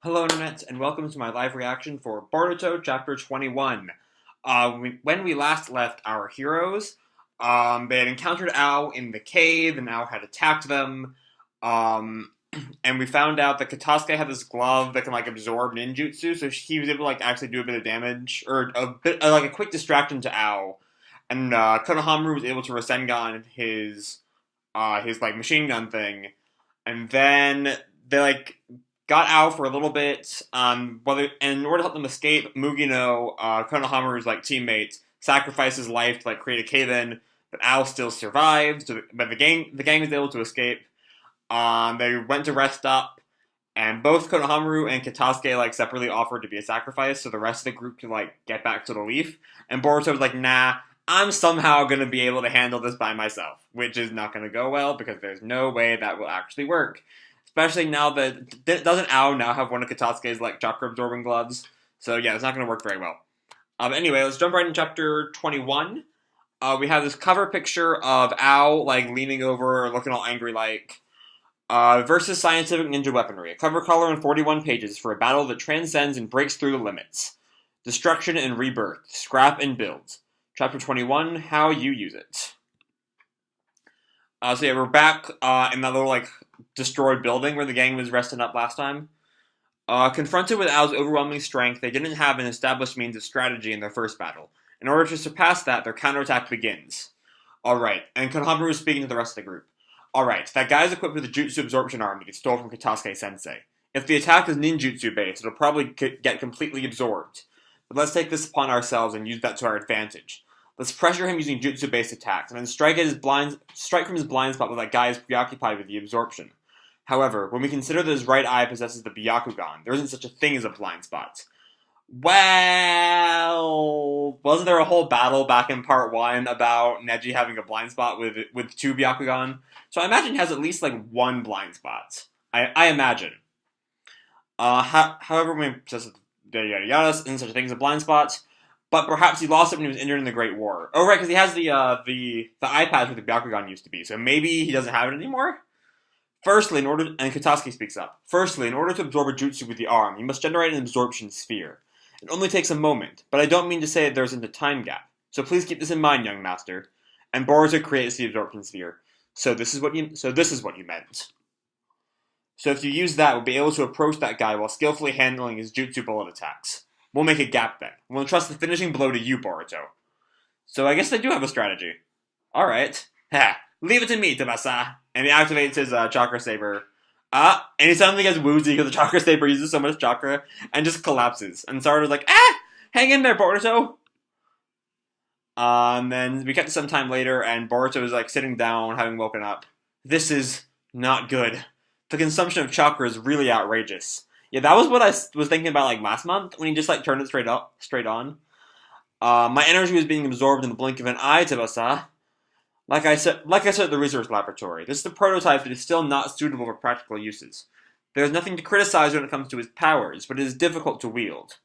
Hello, Internet, and welcome to my live reaction for Boruto Chapter 21. When we last left our heroes, they had encountered Ao in the cave, and Ao had attacked them. Um, and we found out that Katasuke had this glove that can absorb ninjutsu, so he was able to actually do a bit of damage or a bit like a quick distraction to Ao. And Konohamaru was able to Rasengan his machine gun thing, and then they got out for a little bit. And in order to help them escape, Mugino, Konohamaru's teammate, sacrificed his life to create a cave-in. But Ao still survived. But the gang was able to escape. They went to rest up, and both Konohamaru and Katasuke separately offered to be a sacrifice, so the rest of the group could get back to the leaf. And Boruto was like, "Nah, I'm somehow gonna be able to handle this by myself," which is not gonna go well because there's no way that will actually work. Especially now that doesn't Ao now have one of Katasuke's chakra absorbing gloves? So yeah, it's not going to work very well. But anyway, let's jump right in chapter 21. We have this cover picture of Ao leaning over, looking all angry versus scientific ninja weaponry. A cover color in 41 pages for a battle that transcends and breaks through the limits. Destruction and rebirth. Scrap and build. Chapter 21. How you use it. So yeah, we're back in that little destroyed building where the gang was resting up last time. Confronted with Ao's overwhelming strength, they didn't have an established means of strategy in their first battle. In order to surpass that, their counterattack begins. Alright, and Konohamaru is speaking to the rest of the group. Alright, that guy's equipped with a jutsu absorption arm that he stole from Katasuke-sensei. If the attack is ninjutsu-based, it'll probably get completely absorbed. But let's take this upon ourselves and use that to our advantage. Let's pressure him using jutsu-based attacks, and then strike from his blind spot while that guy is preoccupied with the absorption. However, when we consider that his right eye possesses the Byakugan, there isn't such a thing as a blind spot. Well, wasn't there a whole battle back in part 1 about Neji having a blind spot with 2 Byakugan? So I imagine he has at least one blind spot. I imagine. However, when he possesses yada yada yada, isn't such a thing as a blind spot. But perhaps he lost it when he was injured in the Great War. Oh, right, because he has the eye patch where the Byakugan used to be, so maybe he doesn't have it anymore? And Katasuke speaks up. Firstly, in order to absorb a jutsu with the arm, you must generate an absorption sphere. It only takes a moment, but I don't mean to say that there isn't a time gap. So please keep this in mind, young master. And Boruto creates the absorption sphere. So this is what you meant. So if you use that, we'll be able to approach that guy while skillfully handling his jutsu bullet attacks. We'll make a gap then. We'll entrust the finishing blow to you, Boruto. So I guess they do have a strategy. Alright. Ha! Leave it to me, Tabasa. And he activates his chakra saber. And he suddenly gets woozy because the chakra saber uses so much chakra and just collapses. And Sarato's like, hang in there, Boruto! And then we cut to some time later, and Boruto is sitting down, having woken up. This is not good. The consumption of chakra is really outrageous. Yeah, that was what I was thinking about last month when he just turned it straight on. My energy was being absorbed in the blink of an eye, Tabasa. Like I said at the research laboratory, this is the prototype that is still not suitable for practical uses. There is nothing to criticize when it comes to his powers, but it is difficult to wield.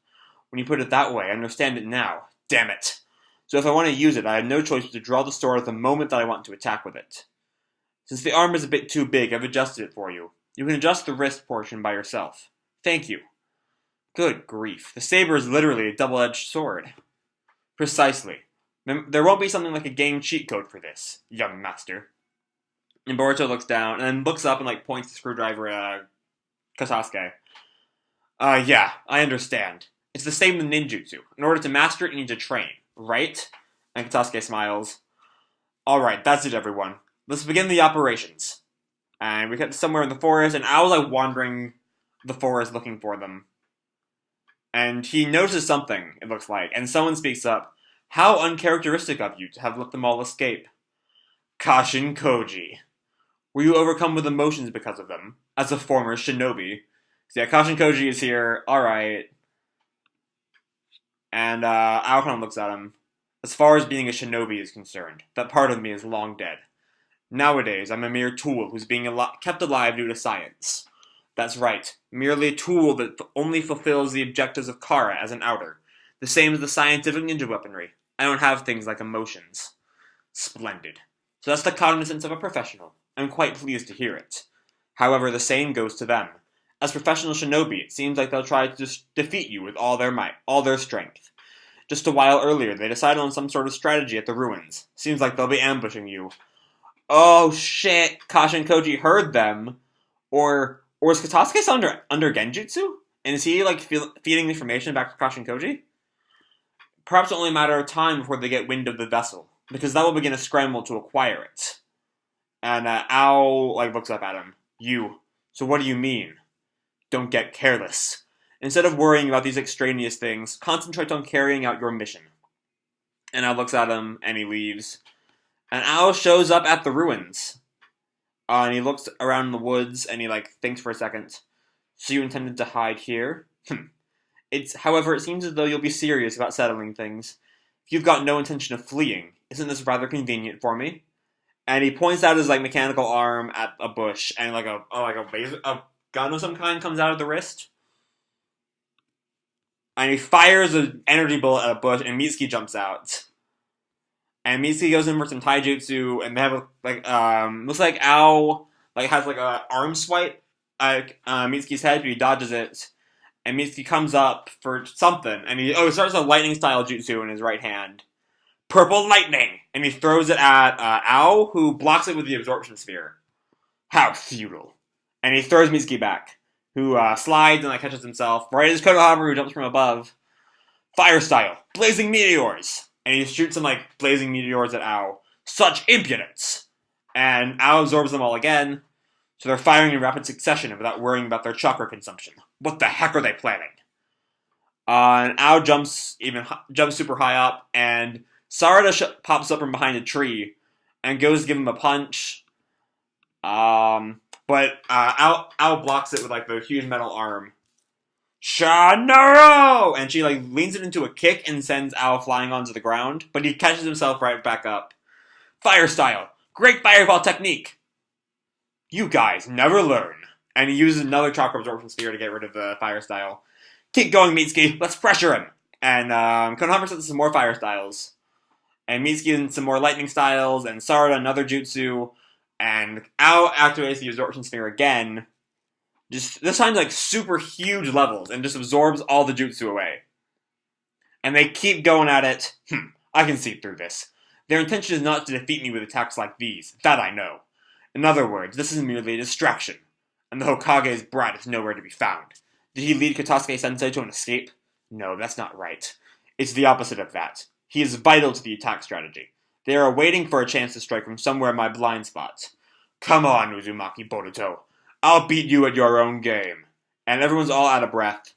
When you put it that way, I understand it now. Damn it. So if I want to use it, I have no choice but to draw the sword at the moment that I want to attack with it. Since the arm is a bit too big, I've adjusted it for you. You can adjust the wrist portion by yourself. Thank you. Good grief. The saber is literally a double-edged sword. Precisely. There won't be something like a game cheat code for this, young master. And Boruto looks down, and then looks up and points the screwdriver at Katasuke. Yeah, I understand. It's the same with ninjutsu. In order to master it, you need to train, right? And Katasuke smiles. Alright, that's it, everyone. Let's begin the operations. And we get somewhere in the forest, and Ao's wandering the forest looking for them. And he notices something, it looks like, and someone speaks up. How uncharacteristic of you to have let them all escape. Kashin Koji. Were you overcome with emotions because of them, as a former shinobi? So yeah, Kashin Koji is here, alright. And Ao kind of looks at him. As far as being a shinobi is concerned, that part of me is long dead. Nowadays, I'm a mere tool who's being kept alive due to science. That's right, merely a tool that only fulfills the objectives of Kara as an outer. The same as the scientific ninja weaponry. I don't have things like emotions. Splendid. So that's the cognizance of a professional. I'm quite pleased to hear it. However, the same goes to them. As professional shinobi, it seems like they'll try to defeat you with all their might, all their strength. Just a while earlier, they decided on some sort of strategy at the ruins. Seems like they'll be ambushing you. Oh shit, Kashin Koji heard them. Or is Katasuke under Genjutsu? And is he like feeding information back to Kashin Koji? Perhaps only a matter of time before they get wind of the vessel, because that will begin a scramble to acquire it. And Ao like looks up at him. You. So what do you mean? Don't get careless. Instead of worrying about these extraneous things, concentrate on carrying out your mission. And Ao looks at him, and he leaves. And Ao shows up at the ruins. And he looks around the woods, and he like thinks for a second. So you intended to hide here? However, it seems as though you'll be serious about settling things. If you've got no intention of fleeing, isn't this rather convenient for me? And he points out his like mechanical arm at a bush, and like a gun of some kind comes out of the wrist. And he fires an energy bullet at a bush, and Mitsuki jumps out. And Mitsuki goes in for some taijutsu, and they have looks like Ao like has like a arm swipe at Mitsuki's head, but he dodges it. And Mitsuki comes up for something, and he starts a lightning style jutsu in his right hand. Purple lightning! And he throws it at Ao, who blocks it with the absorption sphere. How futile. And he throws Mitsuki back, who slides and catches himself, right as Konohamaru jumps from above. Fire style, blazing meteors! And he shoots some blazing meteors at Ao. Such impudence! And Ao absorbs them all again, so they're firing in rapid succession without worrying about their chakra consumption. What the heck are they planning? And Ao jumps super high up, and Sarada pops up from behind a tree and goes to give him a punch. But Ao blocks it with the huge metal arm. Shanaro! And she leans it into a kick and sends Ao flying onto the ground, but he catches himself right back up. Fire style! Great fireball technique! You guys never learn. And he uses another chakra absorption sphere to get rid of the fire style. Keep going, Mitsuki. Let's pressure him. And Konohamaru sets some more fire styles. And Mitsuki in some more lightning styles. And Sarada another jutsu. And Ao activates the absorption sphere again. Just this time super huge levels. And just absorbs all the jutsu away. And they keep going at it. I can see through this. Their intention is not to defeat me with attacks like these. That I know. In other words, this is merely a distraction. And the Hokage's brat is nowhere to be found. Did he lead Katasuke-sensei to an escape? No, that's not right. It's the opposite of that. He is vital to the attack strategy. They are waiting for a chance to strike from somewhere in my blind spot. Come on, Uzumaki Boruto. I'll beat you at your own game. And everyone's all out of breath.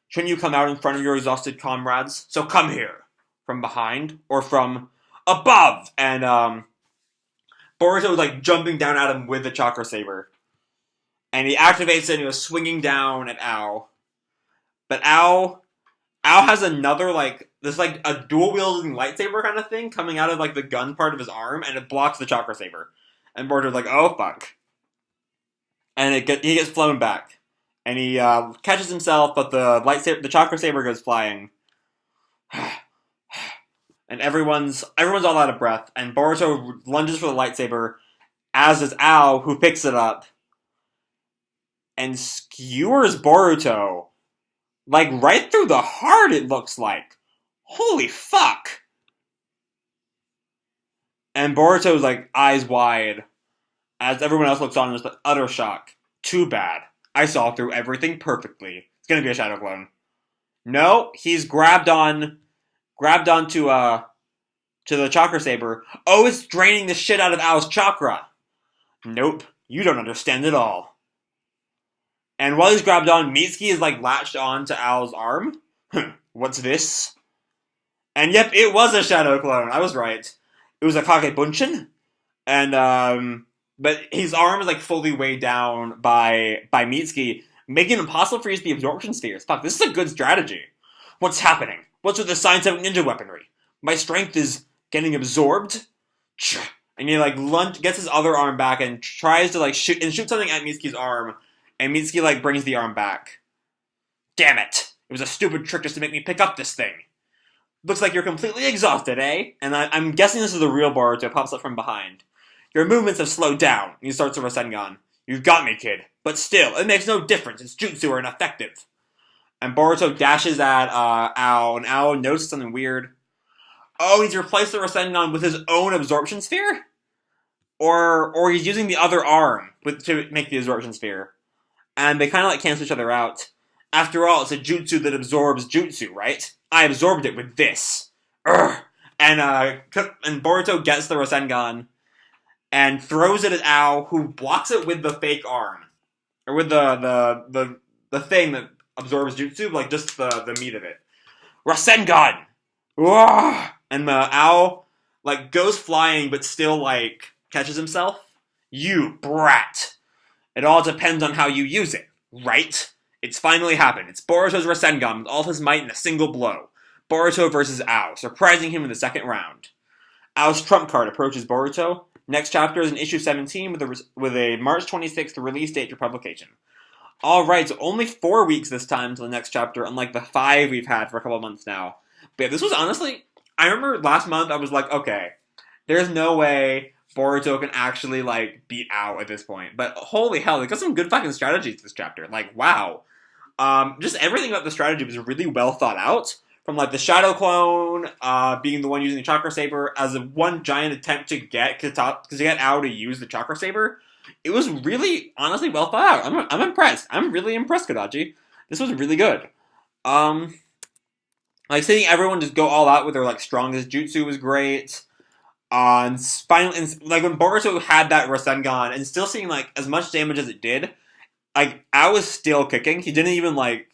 Shouldn't you come out in front of your exhausted comrades? So come here. From behind, or from above. And Boruto was jumping down at him with the chakra saber. And he activates it and he was swinging down at Ao. But Ao has another, a dual-wielding lightsaber kind of thing coming out of, the gun part of his arm, and it blocks the chakra saber. And Boruto's oh, fuck. And he gets flown back. And he catches himself, but the chakra saber goes flying. And everyone's all out of breath, and Boruto lunges for the lightsaber, as does Ao, who picks it up. And skewers Boruto. Right through the heart, it looks like. Holy fuck. And Boruto's, eyes wide. As everyone else looks on in just utter shock. Too bad. I saw through everything perfectly. It's gonna be a shadow clone. No, he's grabbed onto the chakra saber. Oh, it's draining the shit out of Ao's chakra. Nope, you don't understand at all. And while he's grabbed on, Mitsuki is latched on to Ao's arm. What's this? And yep, it was a shadow clone. I was right. It was a Kage Bunshin. And but his arm is fully weighed down by Mitsuki, making it impossible for you to be absorption spheres. Fuck, this is a good strategy. What's happening? What's with the scientific ninja weaponry? My strength is getting absorbed? And he gets his other arm back and tries to shoot something at Mitsuki's arm. And Mitsuki, brings the arm back. Damn it! It was a stupid trick just to make me pick up this thing. Looks like you're completely exhausted, eh? And I'm guessing this is the real Boruto, pops up from behind. Your movements have slowed down. And he starts a Rasengan. You've got me, kid. But still, it makes no difference. Its jutsu are ineffective. And Boruto dashes at Ao, and Ao notices something weird. Oh, he's replaced the Rasengan with his own absorption sphere? Or he's using the other arm to make the absorption sphere. And they kind of like cancel each other out. After all, it's a jutsu that absorbs jutsu, right? I absorbed it with this. Urgh. And Boruto gets the Rasengan and throws it at Ao, who blocks it with the fake arm. Or with the thing that absorbs jutsu, like just the meat of it. Rasengan! Whoa! And Ao, like, goes flying, but still, like, catches himself. You brat! It all depends on how you use it, right? It's finally happened. It's Boruto's Rasengan with all his might in a single blow. Boruto versus Ao, surprising him in the second round. Ao's trump card approaches Boruto. Next chapter is in issue 17 with a March 26th release date for publication. Alright, so only 4 weeks this time to the next chapter, unlike the 5 we've had for a couple of months now. But yeah, this was honestly... I remember last month I was like, okay, there's no way Boruto can actually, like, beat Ao at this point. But holy hell, they got some good fucking strategies this chapter. Like, wow. Just everything about the strategy was really well thought out. From, like, the Shadow Clone being the one using the Chakra Saber as a one giant attempt to get Ao to use the Chakra Saber. It was really, honestly, well thought out. I'm impressed. I'm really impressed, Kadachi. This was really good. Like, seeing everyone just go all out with their, like, strongest jutsu was great. And finally, like, when Boruto had that Rasengan, and still seeing, like, as much damage as it did, like, Ao was still kicking. He didn't even, like,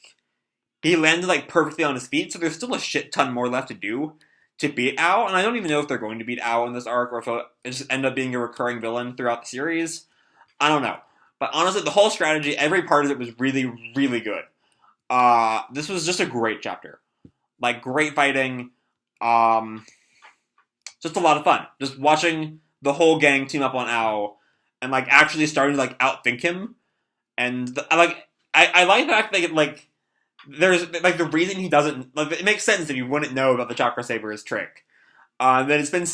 he landed, like, perfectly on his feet, so there's still a shit ton more left to do to beat Ao, and I don't even know if they're going to beat Ao in this arc, or if it'll just end up being a recurring villain throughout the series. I don't know. But honestly, the whole strategy, every part of it was really, really good. This was just a great chapter. Like, great fighting. Just a lot of fun. Just watching the whole gang team up on Ao, and, like, actually starting to, like, outthink him. And, I like the fact that, like, there's, like, the reason he doesn't, like, it makes sense that he wouldn't know about the Chakra Saber's trick. But it's been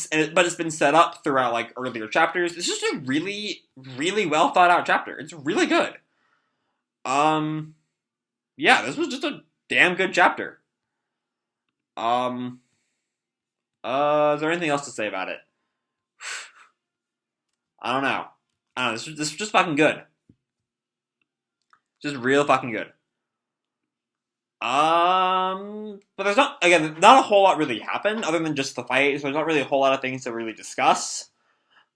set up throughout, like, earlier chapters. It's just a really, really well thought out chapter. It's really good. Yeah, this was just a damn good chapter. Is there anything else to say about it? I don't know. This was just fucking good. Just real fucking good. But there's not a whole lot really happened other than just the fight, so there's not really a whole lot of things to really discuss.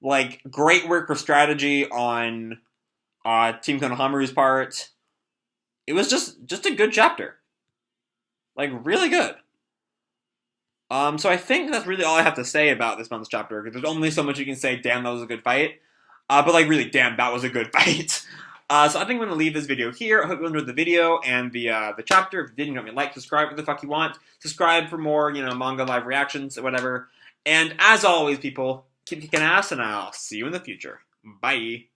Like, great work for strategy on Team Konohamaru's part. It was just a good chapter. Like, really good. So I think that's really all I have to say about this month's chapter, because there's only so much you can say, damn, that was a good fight. But, like, really, damn, that was a good fight. So I think I'm going to leave this video here. I hope you enjoyed the video and the chapter. If you didn't, me like, subscribe, what the fuck you want. Subscribe for more, manga live reactions or whatever. And as always, people, keep kicking ass, and I'll see you in the future. Bye.